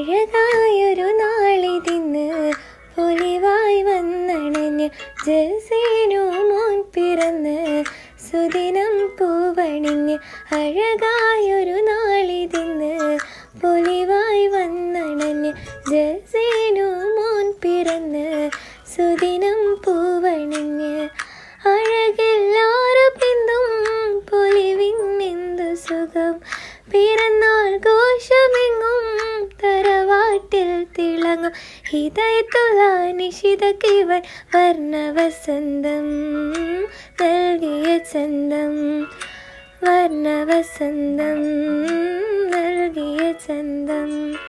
അഴകായൊരു നാളിതിന്ന് പൊലിവായി വന്നണഞ്ഞ് ജസീനു മോൻ പിറന്ന് സുദിനം പൂവണിഞ്ഞ്. അഴകായൊരു നാളിതിന്ന് പൊലിവായി വന്നണഞ്ഞ് ജസീനു മോൻ പിറന്ന് സുദിനം പൂവണിഞ്ഞ്. അഴകെല്ലാരും പിന്തും പൊലിവിന്നെന്തു സുഖം, പിറന്നാൾ ഘോഷമെങ്ങും തറവാട്ടിൽ തിളങ്ങും. ഹിദയത്തുള്ള നിഷിതക്കിവൻ വർണ്ണവസന്തം നൽകിയ ചന്തം, വർണ്ണവസന്തം നൽകിയ ചന്തം.